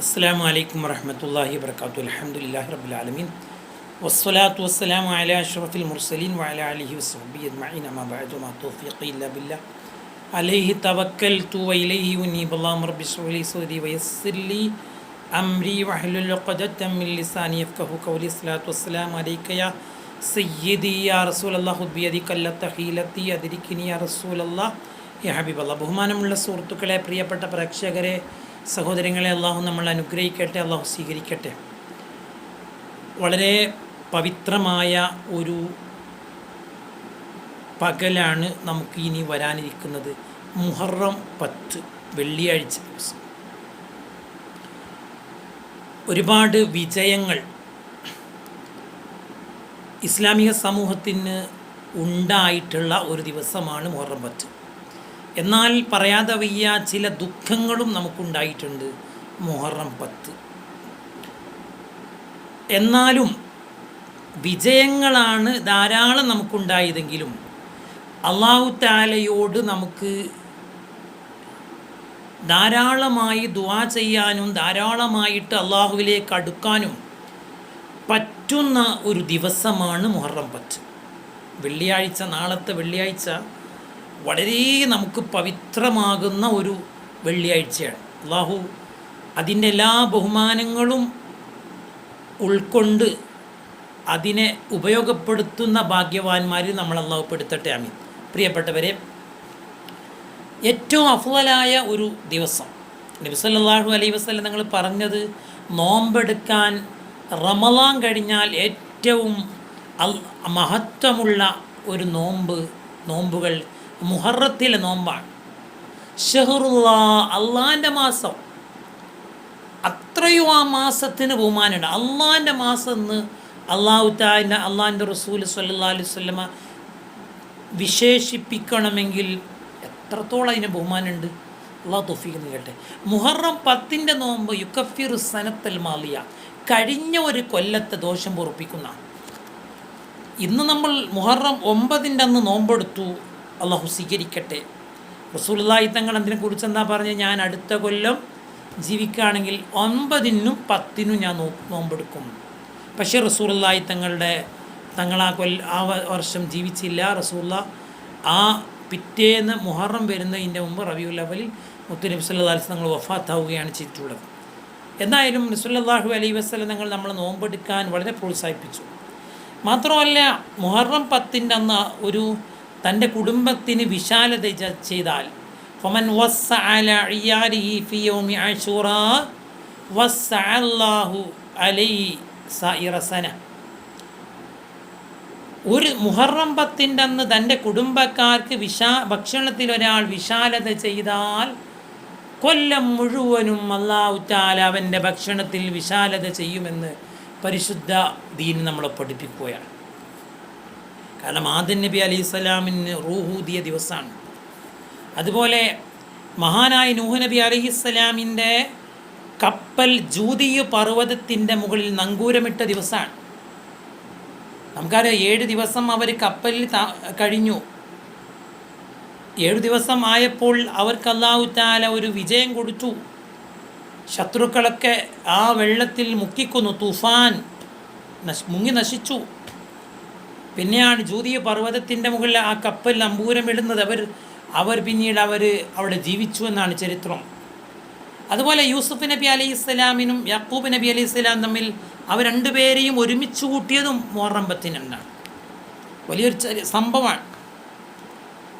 അസ്സലാമു അലൈക്കും വറഹ്മത്തുള്ളാഹി വബറകാതുഹു. അൽഹംദുലില്ലാഹി റബ്ബിൽ ആലമീൻ വസ്സലാത്തു വസ്സലാമു അലാ അഷ്റഫിൽ മുർസലീൻ വഅലാ ആലിഹി വസ്സഹ്ബിഹി അജ്മഈൻ അമ്മാ ബഅദു മാ തൗഫീഖി ഇല്ലാ ബില്ലാഹ് അലൈഹി തവക്കൽതു വഇലൈഹി ഉനീബ്. അല്ലാഹുമ്മ റബ്ബി ഇശ്റഹ് ലി സദ്രി വയസ്സിർ ലി അംരി വഹ്ലുൽ ഉഖ്ദതം മിൻ ലിസാനി യഫ്ഖഹു ഖൗലി. സ്വലാത്തു വസ്സലാമു അലൈക യാ സയ്യിദി യാ റസൂലല്ലാഹ് ഖുദ് ബിയദിക ലതഹീലതി അദ്രികിനി യാ റസൂലല്ലാഹ് യാ ഹബീബല്ലാഹ്. ബഹുമാനമുള്ള സുഹൃത്തുക്കളെ, പ്രിയപ്പെട്ട പ്രേക്ഷകരെ, സഹോദരങ്ങളെ, അള്ളാഹു നമ്മൾ അനുഗ്രഹിക്കട്ടെ, അള്ളാഹു സ്വീകരിക്കട്ടെ. വളരെ പവിത്രമായ ഒരു പകലാണ് നമുക്ക് ഇനി വരാനിരിക്കുന്നത്. മുഹറം 10 വെള്ളിയാഴ്ച ദിവസം. ഒരുപാട് വിജയങ്ങൾ ഇസ്ലാമിക സമൂഹത്തിന് ഉണ്ടായിട്ടുള്ള ഒരു ദിവസമാണ് മുഹറം 10. എന്നാൽ പറയാതെ വയ്യ, ചില ദുഃഖങ്ങളും നമുക്കുണ്ടായിട്ടുണ്ട് മുഹറം 10. എന്നാലും വിജയങ്ങളാണ് ധാരാളം നമുക്കുണ്ടായതെങ്കിലും അല്ലാഹു തആലയോട് നമുക്ക് ധാരാളമായി ദുആ ചെയ്യാനും ധാരാളമായിട്ട് അള്ളാഹുവിലേക്ക് അടുക്കാനും പറ്റുന്ന ഒരു ദിവസമാണ് മുഹറം 10. വെള്ളിയാഴ്ച, നാളത്തെ വെള്ളിയാഴ്ച വളരെ നമുക്ക് പവിത്രമാകുന്ന ഒരു വെള്ളിയാഴ്ചയാണ്. അള്ളാഹു അതിൻ്റെ എല്ലാ ബഹുമാനങ്ങളും ഉൾക്കൊണ്ട് അതിനെ ഉപയോഗപ്പെടുത്തുന്ന ഭാഗ്യവാന്മാരിൽ നമ്മൾ അള്ളാഹു പെടുത്തട്ടെ. ആമീൻ. പ്രിയപ്പെട്ടവരെ, ഏറ്റവും അഫ്ളലായ ഒരു ദിവസം നബി സല്ലല്ലാഹു അലൈഹി വസല്ലം നിങ്ങൾ പറഞ്ഞത്, നോമ്പെടുക്കാൻ റമളാൻ കഴിഞ്ഞാൽ ഏറ്റവും മഹത്വമുള്ള ഒരു നോമ്പുകൾ മുഹറത്തിലെ നോമ്പാണ്. ഷഹറുല്ലാ, അള്ളാൻ്റെ മാസം. അത്രയും ആ മാസത്തിന് ബഹുമാനമുണ്ട്. അള്ളാൻ്റെ മാസം എന്ന് അള്ളാൻ്റെ റസൂൽ സ്വല്ലല്ലാഹു അലൈഹി വസല്ലമ വിശേഷിപ്പിക്കണമെങ്കിൽ എത്രത്തോളം അതിന് ബഹുമാനമുണ്ട്. അള്ളാഹു തൗഫീഖ് നൽകട്ടെ. മുഹറം 10 നോമ്പ് യുക്കഫിറു സനത്തൽ മാലിയ, കഴിഞ്ഞ ഒരു കൊല്ലത്തെ ദോഷം പൊറുപ്പിക്കുന്ന. ഇന്ന് നമ്മൾ മുഹറം 9 അന്ന് നോമ്പെടുത്തു, അള്ളാഹു സ്വീകരിക്കട്ടെ. റസൂലുള്ളാഹി തങ്ങൾ അതിനെക്കുറിച്ച് എന്താ പറഞ്ഞത്? ഞാൻ അടുത്ത കൊല്ലം ജീവിക്കുകയാണെങ്കിൽ 9-നും 10-നും ഞാൻ നോമ്പെടുക്കും. പക്ഷേ റസൂലുള്ളാഹി തങ്ങൾ ആ വർഷം ജീവിച്ചില്ല. റസൂലുള്ളാഹി ആ പിറ്റേന്ന് മുഹറം വരുന്നതിൻ്റെ മുമ്പ് റബീഉൽ അവ്വലിൽ മുത്തുനബി സല്ലല്ലാഹു അലൈഹി വസല്ലം തങ്ങൾ വഫാത്താവുകയാണ് ചെയ്തിട്ടുള്ളത്. എന്തായാലും നബി സല്ലല്ലാഹു അലൈഹി വസല്ലം തങ്ങൾ നമ്മൾ നോമ്പെടുക്കാൻ വളരെ പ്രോത്സാഹിപ്പിച്ചു. മാത്രമല്ല, മുഹറം 10 അന്ന് ഒരു തൻ്റെ കുടുംബത്തിന് വിശാലത ചെയ്താൽ, ഫമൻ വസ്സഅ അലാ ഇയാലിഹി ഫി യൗമി അശൂറാ വസ്സഅ അല്ലാഹു അലൈഹി സഇറ സന. ഒരു മുഹറം 10 അന്ന് തൻ്റെ കുടുംബക്കാർക്ക് ഭക്ഷണത്തിൽ ഒരാൾ വിശാലത ചെയ്താൽ കൊല്ലം മുഴുവനും അല്ലാഹു തആല അവൻ്റെ ഭക്ഷണത്തിൽ വിശാലത ചെയ്യുമെന്ന് പരിശുദ്ധ ദീൻ നമ്മളെ പഠിപ്പിക്കുകയാണ്. കാരണം ആദം നബി അലൈഹി സ്വലാമിന് റൂഹൂദിയ ദിവസമാണ്. അതുപോലെ മഹാനായ നൂഹ് നബി അലൈഹി സ്വലാമിൻ്റെ കപ്പൽ ജൂദിയ പർവ്വതത്തിൻ്റെ മുകളിൽ നങ്കൂരമിട്ട ദിവസമാണ്. നമുക്കറിയാം, 7 ദിവസം അവർ കപ്പലിൽ കഴിഞ്ഞു. 7 ദിവസം ആയപ്പോൾ അവർക്ക് അല്ലാഹു തആല ഒരു വിജയം കൊടുത്തു. ശത്രുക്കളൊക്കെ ആ വെള്ളത്തിൽ മുക്കിക്കൊന്നു. തൂഫാൻ മുങ്ങി നശിച്ചു. പിന്നെയാണ് ജൂദിയ പർവ്വതത്തിൻ്റെ മുകളിൽ ആ കപ്പൽ നമ്പൂരമിടുന്നത്. അവർ പിന്നീട് അവിടെ ജീവിച്ചു എന്നാണ് ചരിത്രം. അതുപോലെ യൂസുഫ് നബി അലൈഹി സ്വലാമിനും യാക്കൂബ് നബി അലൈഹി സ്വലാം തമ്മിൽ അവർ രണ്ടുപേരെയും ഒരുമിച്ച് കൂട്ടിയതും മുഹറം 10 വലിയൊരു സംഭവമാണ്.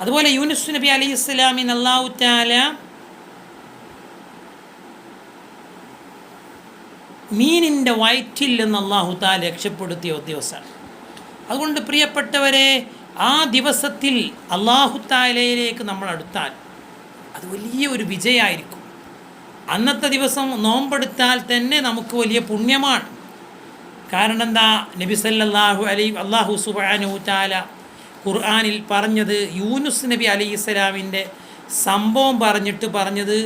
അതുപോലെ യൂനുസ് നബി അലൈഹി സ്വലാമിന് അല്ലാഹു തആല മീനിൻ്റെ വയറ്റിൽ നിന്ന് അല്ലാഹു തആല രക്ഷപ്പെടുത്തിയ ദിവസമാണ്. അതുകൊണ്ട് പ്രിയപ്പെട്ടവരെ, ആ ദിവസത്തിൽ അല്ലാഹു തആലയിലേക്ക് നമ്മൾ അടുത്താൽ അത് വലിയ ഒരു വിജയമായിരിക്കും. അന്നത്തെ ദിവസം നോമ്പെടുത്താൽ തന്നെ നമുക്ക് വലിയ പുണ്യമാണ്. കാരണം എന്താ? നബി സല്ലല്ലാഹു അലൈഹി അല്ലാഹു സുബ്ഹാനഹു തആല ഖുർആനിൽ പറഞ്ഞത്, യൂനുസ് നബി അലൈഹിസ്സലാമിൻ്റെ സംഭവം പറഞ്ഞത്,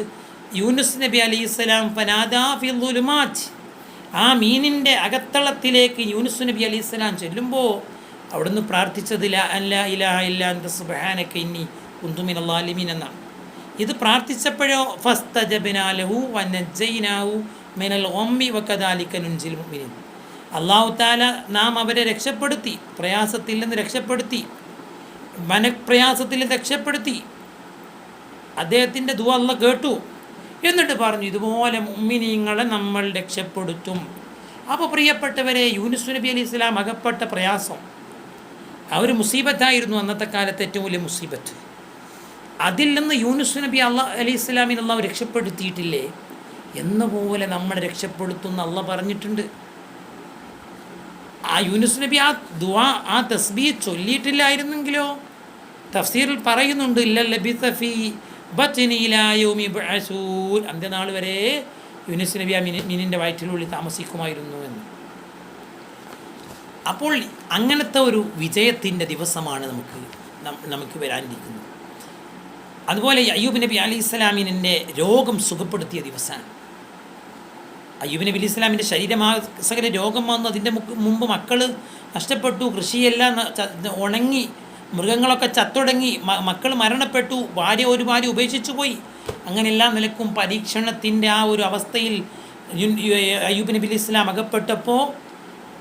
യൂനുസ് നബി അലൈഹിസ്സലാം ഫനാദാ ഫിൽ ളുലുമാത്ത്, ആ മീനിൻ്റെ അകത്തളത്തിലേക്ക് യൂനുസ് നബി അലൈഹിസ്സലാം ചെല്ലുമ്പോൾ അവിടുന്ന് പ്രാർത്ഥിച്ചത് ലാ ഇലാഹ ഇല്ലാ അൻത സുബ്ഹാനക ഇന്നി കുന്തു മിനൽ ളാലിമീൻ എന്നാണ്. ഇത് പ്രാർത്ഥിച്ചപ്പോഴോ ഫസ്തജബ്നാ ലഹു വനജ്ജയ്നാഹു മിനൽ ഗമ്മി വകദാലിക നുൻജിൽ മുഅ്മിനീൻ. അല്ലാഹു തആല നാം അവരെ രക്ഷപ്പെടുത്തി, പ്രയാസത്തിൽ നിന്ന് രക്ഷപ്പെടുത്തി, മനപ്രയാസത്തിൽ രക്ഷപ്പെടുത്തി. അദ്ദേഹത്തിൻ്റെ ദുആ അല്ലാഹ് കേട്ടു. എന്നിട്ട് പറഞ്ഞു ഇതുപോലെ മുഅ്മിനീങ്ങളെ നമ്മൾ രക്ഷപ്പെടുത്തും. അപ്പോൾ പ്രിയപ്പെട്ടവരെ, യൂനുസ് നബി അലൈഹി സ്വലാം അകപ്പെട്ട പ്രയാസം ആ ഒരു മുസീബത്തായിരുന്നു, അന്നത്തെ കാലത്ത് ഏറ്റവും വലിയ മുസീബത്ത്. അതിൽ നിന്ന് യൂനുസ് നബി അലൈഹി സ്വലാമിനെ അല്ലാഹു രക്ഷപ്പെടുത്തിയിട്ടില്ലേ എന്ന പോലെ നമ്മളെ രക്ഷപ്പെടുത്തുന്ന അല്ലാഹ് പറഞ്ഞിട്ടുണ്ട്. ആ യൂനുസ് നബി ആ ദുആ, ആ തസ്ബീഹ് ചൊല്ലിയിട്ടില്ലായിരുന്നെങ്കിലോ തഫ്സീറിൽ പറയുന്നുണ്ട് ഇല്ല ലബിസ ഫീ ബത്നി ഇലാ യൗമി യുബ്അസൂൻ, അന്ത്യനാൾ വരെ യൂനുസ് നബി ആ മീനിൻ്റെ വയറ്റിനുള്ളിൽ താമസിക്കുമായിരുന്നു എന്ന്. അപ്പോൾ അങ്ങനത്തെ ഒരു വിജയത്തിൻ്റെ ദിവസമാണ് നമുക്ക് വരാനിരിക്കുന്നത്. അതുപോലെ അയ്യൂബ് നബി അലൈഹി സ്വലാമിനെ രോഗം സുഖപ്പെടുത്തിയ ദിവസമാണ്. അയ്യൂബ് നബി അലൈഹി സ്വലാമിൻ്റെ ശരീരമാസകല രോഗം വന്നു. അതിൻ്റെ മുമ്പ് മക്കൾ നഷ്ടപ്പെട്ടു, കൃഷിയെല്ലാം ഉണങ്ങി, മൃഗങ്ങളൊക്കെ ചത്തൊടങ്ങി, മക്കൾ മരണപ്പെട്ടു, ഒരു ഭാര്യ ഉപേക്ഷിച്ചു പോയി. അങ്ങനെ എല്ലാ നിലക്കും പരീക്ഷണത്തിൻ്റെ ആ ഒരു അവസ്ഥയിൽ അയ്യൂബ് നബി അലൈഹി സ്വലാം അകപ്പെട്ടപ്പോൾ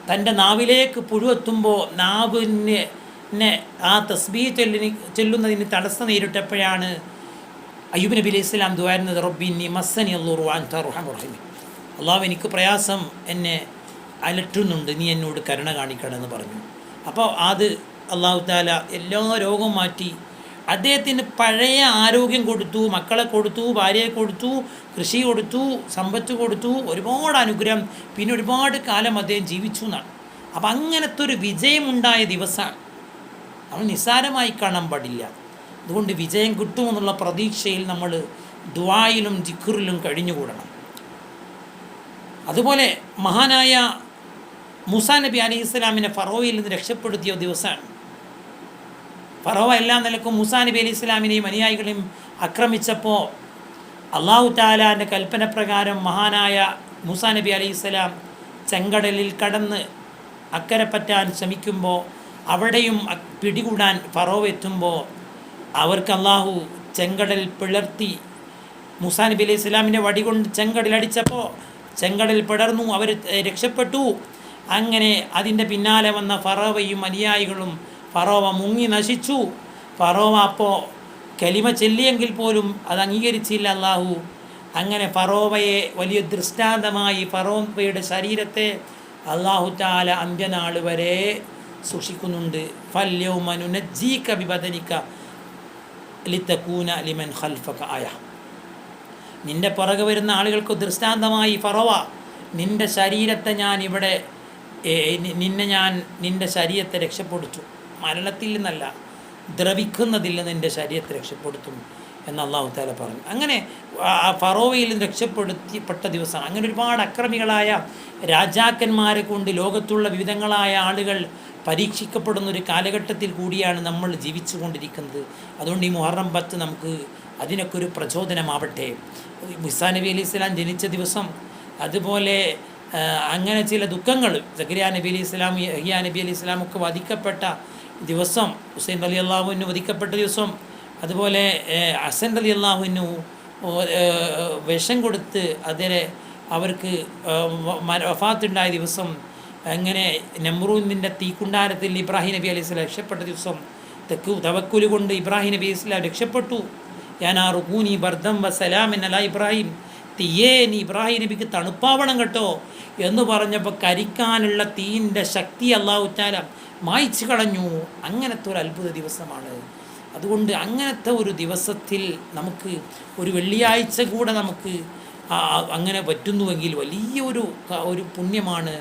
തൻ്റെ നാവിലേക്ക് പുഴുവെത്തുമ്പോൾ നാവിനെ ആ തസ്ബീഹ് ചൊല്ലുന്നതിന് തടസ്സം നേരിട്ടപ്പോഴാണ് അയ്യൂബ് നബി അലൈഹി സ്വലാം ദുആയിരുന്നത് റബ്ബിന്നി മസ്സനി അല്ലാഹു അൻത അർഹമുർ റഹീം, അള്ളാഹു എനിക്ക് പ്രയാസം എന്നെ അലട്ടുന്നുണ്ട്, നീ എന്നോട് കരുണ കാണിക്കണമെന്ന് പറഞ്ഞു. അപ്പോൾ അത് അള്ളാഹു തആല എല്ലാ രോഗവും മാറ്റി അദ്ദേഹത്തിന് പഴയ ആരോഗ്യം കൊടുത്തു, മക്കളെ കൊടുത്തു, ഭാര്യയെ കൊടുത്തു, കൃഷി കൊടുത്തു, സമ്പത്ത് കൊടുത്തു, ഒരുപാട് അനുഗ്രഹം. പിന്നെ ഒരുപാട് കാലം അദ്ദേഹം ജീവിച്ചു എന്നാണ്. അപ്പം അങ്ങനത്തെ ഒരു വിജയമുണ്ടായ ദിവസമാണ്. നമ്മൾ നിസ്സാരമായി കാണാൻ പാടില്ല. അതുകൊണ്ട് വിജയം കിട്ടുമെന്നുള്ള പ്രതീക്ഷയിൽ നമ്മൾ ദുആയിലും ദിക്റിലും കഴിഞ്ഞുകൂടണം. അതുപോലെ മഹാനായ മൂസാ നബി അലൈഹി സ്വലാമിനെ ഫറോവയിൽ നിന്ന് രക്ഷപ്പെടുത്തിയ ദിവസമാണ്. ഫറോവ എല്ലാ നിലക്കും മൂസാ നബി അലൈഹി സ്വലാമിനെയും അനുയായികളെയും ആക്രമിച്ചപ്പോൾ അല്ലാഹു തആലാൻ്റെ കൽപ്പന പ്രകാരം മഹാനായ മൂസാ നബി അലൈഹി സ്വലാം ചെങ്കടലിൽ കടന്ന് അക്കരെ പറ്റാൻ ശ്രമിക്കുമ്പോൾ അവിടെയും പിടികൂടാൻ ഫറോവ എത്തുമ്പോൾ അവർക്ക് അല്ലാഹു ചെങ്കടൽ പിളർത്തി മൂസാ നബി അലൈഹി സ്വലാമിൻ്റെ വടി കൊണ്ട് ചെങ്കടലടിച്ചപ്പോൾ ചെങ്കടൽ പിളർന്നു, അവർ രക്ഷപ്പെട്ടു. അങ്ങനെ അതിൻ്റെ പിന്നാലെ വന്ന ഫറോവയും അനുയായികളും ഫറോവ മുങ്ങി നശിച്ചു. ഫറോവ അപ്പോൾ കലിമ ചൊല്ലിയെങ്കിൽ പോലും അത് അംഗീകരിച്ചില്ല അല്ലാഹു. അങ്ങനെ ഫറോവയെ വലിയ ദൃഷ്ടാന്തമായി ഫറോവയുടെ ശരീരത്തെ അല്ലാഹു തആല അന്ത്യനാൾ വരെ സൂക്ഷിക്കുന്നുണ്ട്. ഫൽയൗമ നുനജ്ജീക ബിബദനിക ലിതകൂന ലിമൻ ഖൽഫക ആയ, നിൻ്റെ പുറകെ വരുന്ന ആളുകൾക്ക് ദൃഷ്ടാന്തമായി ഫറോവ നിൻ്റെ ശരീരത്തെ ഞാൻ ഇവിടെ നിൻ്റെ ശരീരത്തെ രക്ഷപ്പെടുത്തു, മരണത്തിൽ നിന്നല്ല ദ്രവിക്കുന്നതിൽ നിന്ന് നിൻ്റെ ശരീരത്തെ രക്ഷപ്പെടുത്തും എന്ന് അല്ലാഹു തആല പറഞ്ഞു. അങ്ങനെ ഫറോവയിൽ നിന്ന് രക്ഷപ്പെടുത്തിപ്പെട്ട ദിവസമാണ്. അങ്ങനെ ഒരുപാട് അക്രമികളായ രാജാക്കന്മാരെ കൊണ്ട് ലോകത്തുള്ള വിവിധങ്ങളായ ആളുകൾ പരീക്ഷിക്കപ്പെടുന്നൊരു കാലഘട്ടത്തിൽ കൂടിയാണ് നമ്മൾ ജീവിച്ചു കൊണ്ടിരിക്കുന്നത്. അതുകൊണ്ട് ഈ മുഹറം 10 നമുക്ക് അതിനൊക്കെ ഒരു പ്രചോദനമാവട്ടെ. മൂസാ നബി അലൈഹി സ്വലാം ജനിച്ച ദിവസം, അതുപോലെ അങ്ങനെ ചില ദുഃഖങ്ങൾ, സക്കരിയ നബി അലൈഹി സ്വലാം, യഹ്യാ നബി അലൈഹി സ്വലാമൊക്കെ വധിക്കപ്പെട്ട ദിവസം, ഹുസൈൻ റളിയല്ലാഹുവിന് വധിക്കപ്പെട്ട ദിവസം, അതുപോലെ ഹസൻ റളിയല്ലാഹുവിന് വിഷം കൊടുത്ത് അവർക്ക് വഫാത്തുണ്ടായ ദിവസം, അങ്ങനെ നമ്രൂദിൻ്റെ തീക്കുണ്ടാരത്തിൽ ഇബ്രാഹിം നബി അലൈഹി സ്വലാം രക്ഷപ്പെട്ട ദിവസം, തവക്കുൽ കൊണ്ട് ഇബ്രാഹിം നബി അലൈഹി സ്വലാം രക്ഷപ്പെട്ടു. യാനാ റുകൂനി ബർദം വസലാമൻ അലാ ഇബ്രാഹിം, തീയേ നീ ഇബ്രാഹിം നബിക്ക് തണുപ്പാവണം കേട്ടോ എന്ന് പറഞ്ഞപ്പോൾ കരിക്കാനുള്ള തീൻ്റെ ശക്തി അല്ലാഹു തആല മായ്ച്ചു കളഞ്ഞു. അങ്ങനത്തെ ഒരു അത്ഭുത ദിവസമാണ്. അതുകൊണ്ട് അങ്ങനത്തെ ഒരു ദിവസത്തിൽ നമുക്ക് ഒരു വെള്ളിയാഴ്ച കൂടെ നമുക്ക് അങ്ങനെ പറ്റുന്നുവെങ്കിൽ വലിയൊരു പുണ്യമാണ്.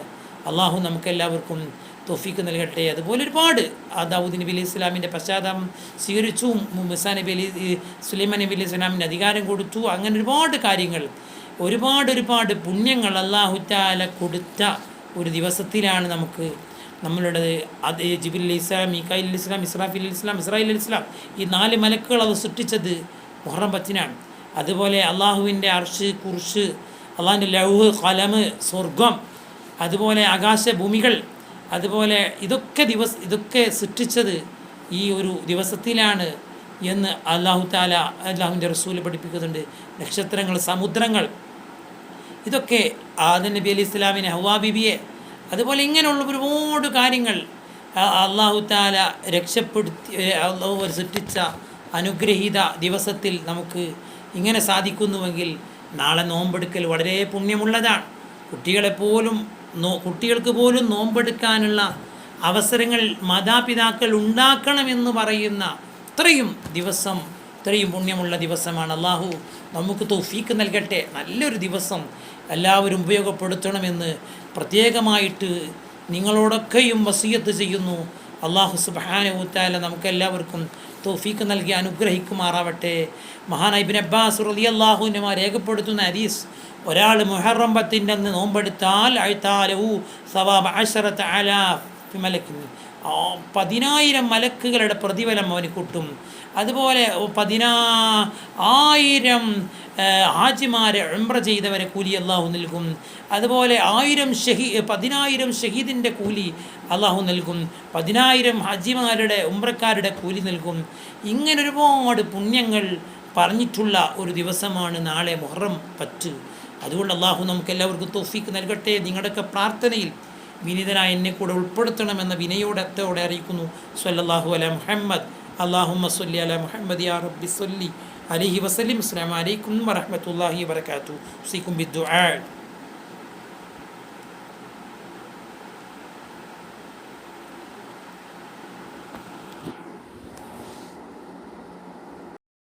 അള്ളാഹു നമുക്കെല്ലാവർക്കും തൗഫീഖ് നൽകട്ടെ. അതുപോലെ ഒരുപാട് ദാവൂദ് നബി അലൈഹി സ്വലാമിൻ്റെ പശ്ചാത്തലം സ്വീകരിച്ചു, മൂസാ നബി സുലൈമാൻ നബി അലൈഹി സ്വലാമിന് അധികാരം കൊടുത്തു. അങ്ങനെ ഒരുപാട് കാര്യങ്ങൾ, ഒരുപാട് പുണ്യങ്ങൾ അല്ലാഹു തആല കൊടുത്ത ഒരു ദിവസത്തിലാണ് നമ്മളുടെ അത് ജിബ്രീൽ അലൈഹി സ്വലാം, മീകായിൽ അലൈഹി സ്വലാം, ഇസ്രാഫീൽ അലൈഹി സ്വലാം, ഇസ്രായേൽ അലൈഹി സ്വലാം, ഈ 4 മലക്കുകൾ അത് സൃഷ്ടിച്ചത് മുഹറം 10-നാണ്. അതുപോലെ അള്ളാഹുവിൻ്റെ അർശ്, കുർശ്, അള്ളാഹുവിൻ്റെ ലൗഹ്, ഖലമ്, സ്വർഗം, അതുപോലെ ആകാശഭൂമികൾ, അതുപോലെ ഇതൊക്കെ സൃഷ്ടിച്ചത് ഈ ഒരു ദിവസത്തിലാണ്. എന്ന് അള്ളാഹു താല അള്ളാഹുവിൻ്റെ റസൂൽ പഠിപ്പിക്കുന്നുണ്ട്. നക്ഷത്രങ്ങൾ, സമുദ്രങ്ങൾ, ഇതൊക്കെ ആദം നബി അലൈഹി ഇസ്ലാമിനെ, ഹവ്വാ ബീബിയെ, അതുപോലെ ഇങ്ങനെയുള്ള ഒരുപാട് കാര്യങ്ങൾ അള്ളാഹു താല രക്ഷപ്പെടുത്തി അള്ളാഹു സൃഷ്ടിച്ച അനുഗ്രഹീത ദിവസത്തിൽ നമുക്ക് ഇങ്ങനെ സാധിക്കുന്നുവെങ്കിൽ നാളെ നോമ്പെടുക്കൽ വളരെ പുണ്യമുള്ളതാണ്. കുട്ടികൾക്ക് പോലും നോമ്പെടുക്കാനുള്ള അവസരങ്ങൾ മാതാപിതാക്കൾ ഉണ്ടാക്കണമെന്ന് പറയുന്ന ഇത്രയും പുണ്യമുള്ള ദിവസമാണ്. അള്ളാഹു നമുക്ക് തൗഫീക്ക് നൽകട്ടെ. നല്ലൊരു ദിവസം എല്ലാവരും ഉപയോഗപ്പെടുത്തണമെന്ന് പ്രത്യേകമായിട്ട് നിങ്ങളോടൊക്കെയും വസിയത്ത് ചെയ്യുന്നു. അള്ളാഹു സുബ്ഹാനഹു വ തആല നമുക്കെല്ലാവർക്കും തൗഫീക്ക് നൽകി അനുഗ്രഹിക്കുമാറാവട്ടെ. മഹാനായ ഇബ്നു അബ്ബാസ് റളിയല്ലാഹു അൻഹു രേഖപ്പെടുത്തുന്ന ഹദീസ്, ഒരാൾ മുഹറം 10 അന്ന് നോമ്പെടുത്താൽ അഅ്താലഹു സവാബ 10,000 മലക്കിൻ, 10,000 മലക്കുകളുടെ പ്രതിഫലം അവന് കിട്ടും. അതുപോലെ 10,000 ഹാജിമാരെ ഉംറ ചെയ്തവരെ കൂലി അള്ളാഹു നൽകും. അതുപോലെ 10,000 ഷഹീദിൻ്റെ കൂലി അള്ളാഹു നൽകും. 10,000 ഹാജിമാരുടെ ഉംറക്കാരുടെ കൂലി നൽകും. ഇങ്ങനെ ഒരുപാട് പുണ്യങ്ങൾ പറഞ്ഞിട്ടുള്ള ഒരു ദിവസമാണ് നാളെ മുഹറം 10. അതുകൊണ്ട് അള്ളാഹു നമുക്ക് എല്ലാവർക്കും തൗഫീക്ക് നൽകട്ടെ. നിങ്ങളുടെയൊക്കെ പ്രാർത്ഥനയിൽ വിനീതനായ എന്നെ കൂടെ ഉൾപ്പെടുത്തണമെന്ന വിനയോടത്തോടെ അറിയിക്കുന്നു. സ്വല്ലല്ലാഹു അലാ മുഹമ്മദ്. അല്ലാഹുമ്മ സ്വല്ലി അലാ മുഹമ്മദ് യാ റബ്ബി സ്വല്ലി അലൈഹി വസല്ലം. അസ്സലാമു അലൈക്കും വറഹ്മത്തുള്ളാഹി വബറകാതുഹു. ഉസീകും ബിദ്ദുആ.